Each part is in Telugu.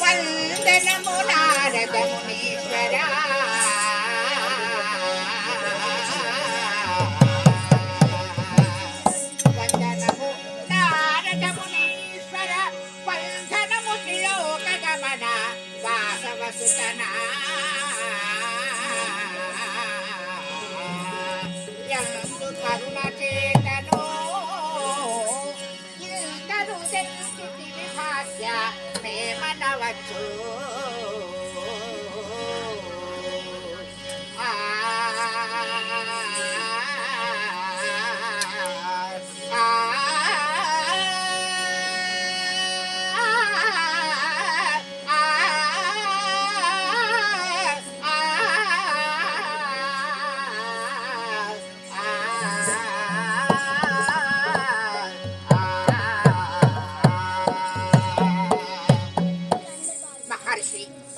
వందనము నారద మునీశ్వరా వందనము నారద మునీశ్వర వందనము త్రిలోక గమన వాసవ సుతనా యందు కరుణ చేతనో ఇందరు తెంచితి విభాగ్య ప్రేమనవచ్చు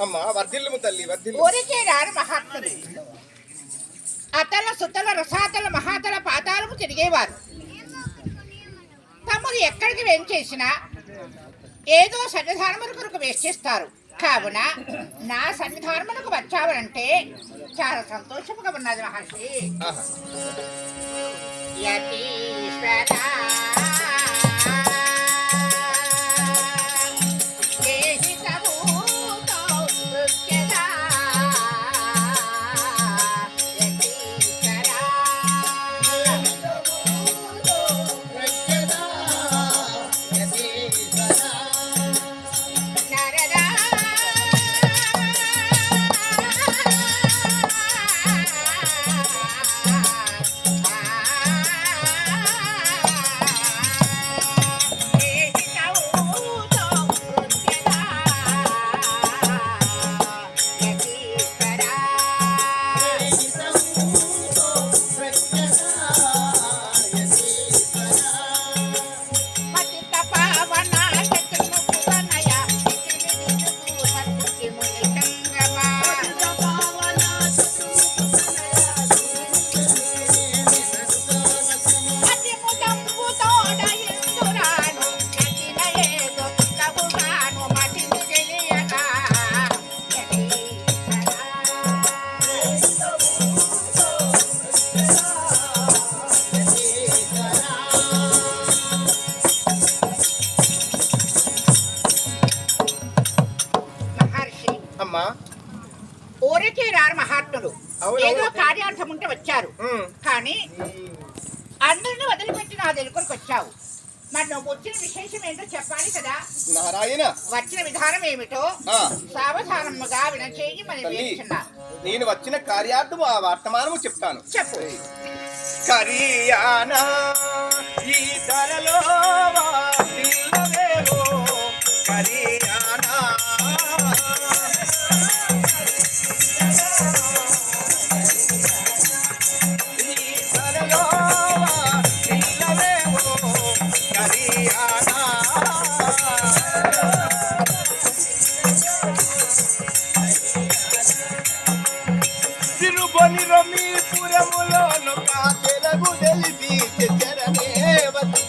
అమ్మా వర్ధిల్లుము తల్లి వర్ధిల్లు. ఊరికే రారు మహాత్ములు. అతల సుతల రసాతల మహాతల పాతాలకు తిరిగేవారు. తమరు ఎక్కడికి వెంచేసినా ఏదో సన్నిధానముల కొరకు వేచేస్తారు. కావున నా సన్నిధానములకు వచ్చావనంటే చాలా సంతోషముగా ఉన్నది మహర్షి. యతీశ్వరా ఊరికే రారు మహాత్ములు. ఏదో కార్యార్థం ఉంటే వచ్చారు. కానీ అందరిని వదిలిపెట్టి నా దగ్గరకు వచ్చావు. మరి నువ్వు వచ్చిన విశేషం ఏంటో చెప్పాలి కదా. నారాయణ వచ్చిన విధానం ఏమిటో సావధానముగా వినచేయి. మరి నేను వచ్చిన కార్యార్థము ఆ వర్తమానము చెప్తాను. చెప్పు. కరియానా ఈ ధరలో కరియానా తిరుపని రమీపురములోను కాకెరగు తెలిపి చెరనేవతి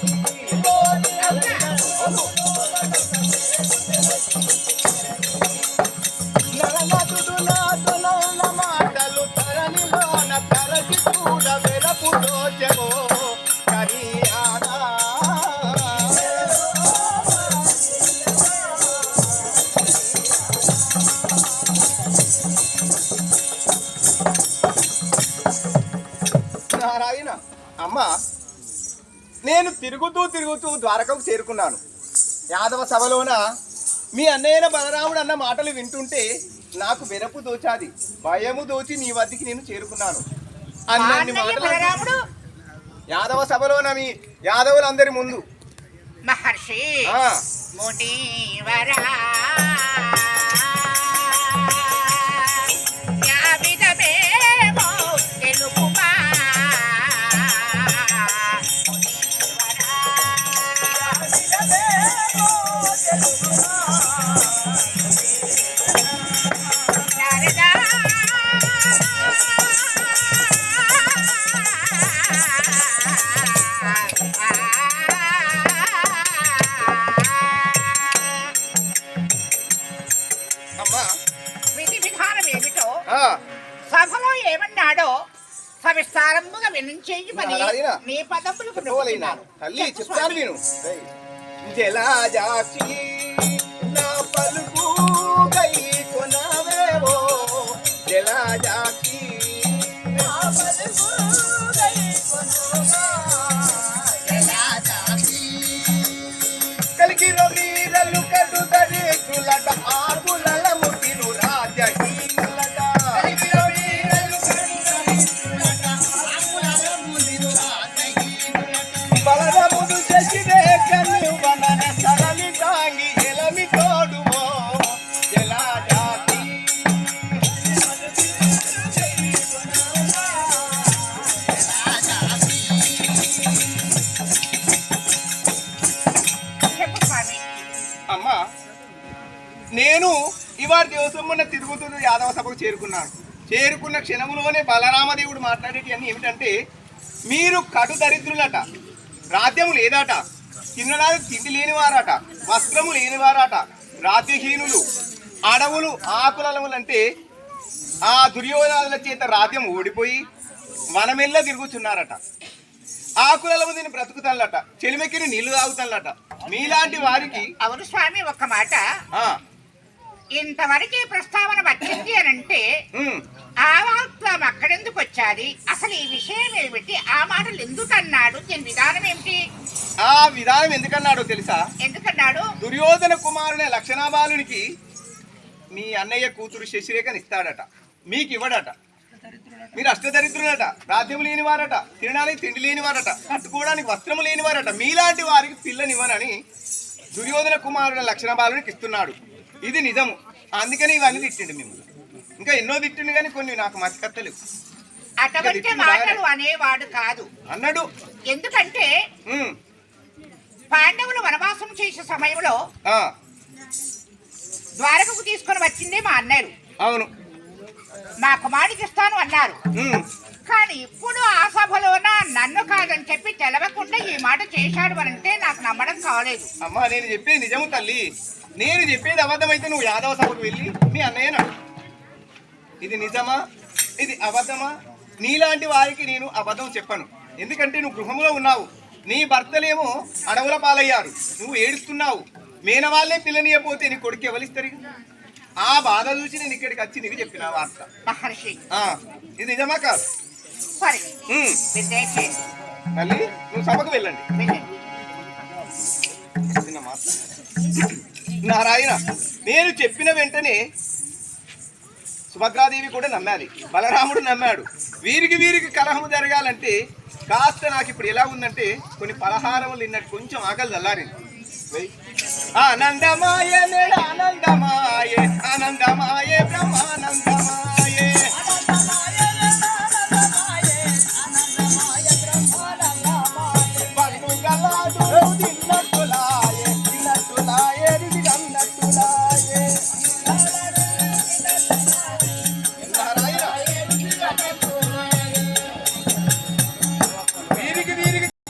నలనదుడు నాదు నల్ల మాటలు తరణిలోన తరచి చూడ వెరపు దోచమో కరియానా నారాయణ. అమ్మా, నేను తిరుగుతూ ద్వారకకు చేరుకున్నాను. యాదవ సభలోన మీ అన్నయ్యన బలరాముడు అన్న మాటలు వింటుంటే నాకు వెరపు దోచాది, భయము దోచి నీ వద్దకి నేను చేరుకున్నాను. అన్ని మాటలు యాదవ సభలోన మీ యాదవులందరి ముందు మహర్షి మునివరా సభలో ఏమన్నాడో సవిస్తారముగా వినించేయమని నారాయణ. నీ పదములకు చెప్పవలేనా? తల్లి చెప్పు చెప్తాను స్వామి. విను. జలజాక్షి నా పలుకు గై కొనవేవో జలజాక్షి నా పలుకు గై కొనవా జలజాక్షి కలికి రొలీరలు కడు దరికులట ఆర్గులల ముటిను రాజహీనులట కలికి రొలీరలు కడు దరికులట ఆర్గులల ముటిను రాజహీనులట బలరముడు చేసినే కన్ను వనన సరళి తాంగి ఎలమి తోడుమో జలజాతి చెప్పు స్వామి. అమ్మా నేను ఇవాళ దివసం మొన్న తిరుగుతున్న యాదవ సభకు చేరుకున్న క్షణంలోనే బలరామదేవుడు మాట్లాడేటి అన్ని ఏమిటంటే మీరు కడు దరిద్రులట, రాజ్యము లేదట, తినడానికి తిండి లేనివారట, వస్త్రము లేనివారట, రాజ్యహీనులు, అడవులు ఆకులములంటే ఆ దుర్యోధనాల చేత రాజ్యం ఓడిపోయి వనమెల్ల తిరుగుతున్నారట. ఆకులము దీన్ని బ్రతుకుతాలట, చెలిమెక్కిని నీళ్లు తాగుతాలట. మీలాంటి వారికి అవును స్వామి, ఒక్క మాట. ఆ ఇంతవరకు ఈ ప్రస్తావన వచ్చింది అని అంటే ఉమ్, ఆ వాక్యం అక్కడెందుకు వచ్చాది, అసలు ఈ విషయం ఏమిటి, ఆ మాటలు ఎందుకు అన్నాడు, దీని విధానం ఏమిటి, ఆ విధానం ఎందుకన్నాడో తెలుసా? ఎందుకన్నాడు? దుర్యోధన కుమారుని లక్షణాబాలునికి మీ అన్నయ్య కూతురు శశిరేఖని ఇస్తాడట, మీకు ఇవ్వడట. మీరు అష్టదరిద్రులట, రాజ్యం లేనివారట, తినడానికి తిండి లేనివారట, కట్టుకోవడానికి వస్త్రము లేనివారట. మీలాంటి వారికి పిల్లనివ్వనని దుర్యోధన కుమారుని లక్షణాబాలునికి ఇస్తున్నాడు. ఇది నిజము. అందుకని ఇవన్నీ తిట్టిండు మిమ్మల్ని. ఇంకా ఎన్నో తిట్టిండు కానీ కొన్ని నాకు మతికత్తలేవు. అటువంటి మాటలు అనేవాడు కాదు అన్నాడు. ఎందుకంటే ఉమ్, పాండవులు వనవాసం చేసే సమయంలో ఆ, ద్వారకకు తీసుకొని వచ్చిందే మా అన్నయ్యలు. అవును. మా కుమారుడికి ఇస్తాను అన్నారు. ఉమ్, కానీ ఇప్పుడు ఆ సభలోన నన్ను కాదని చెప్పి తెలవకుండా ఈ మాట చేశాడు అంటే నాకు నమ్మడం కాలేదు. అమ్మా నేను చెప్పేది నిజము తల్లి. నేను చెప్పేది అబద్ధమైతే నువ్వు యాదవ సభకు వెళ్ళి మీ అన్నయ్యనా, ఇది నిజమా ఇది అబద్ధమా? నీలాంటి వారికి నేను అబద్ధం చెప్పను. ఎందుకంటే నువ్వు గృహంలో ఉన్నావు, నీ భర్తలేమో అడవుల పాలయ్యారు, నువ్వు ఏడుస్తున్నావు. మేనవాళ్ళే పిల్లనియపోతే నీ కొడుకు ఎవరిస్తారు? ఆ బాధ చూసి నేను ఇక్కడికి వచ్చి నీకు చెప్పిన వార్త. మహర్షి ఇది నిజమా కాదు? సరే ఉమ్, విదేశీ తల్లి నువ్వు సభకు వెళ్ళండి. వెళ్ళండి. చిన్న మాట. నారాయణ, నేను చెప్పిన వెంటనే సుభద్రాదేవి కూడా నమ్మాలి, బలరాముడు నమ్మాడు. వీరికి కలహము జరగాలంటే కాస్త నాకు ఇప్పుడు ఎలా ఉందంటే కొన్ని పలహారములు తిన్నట్టు కొంచెం ఆకలి చల్లారింది. ఆనందమాయ ఆనందమాయే ఆనందమాయే బ్రహ్మానందమాయ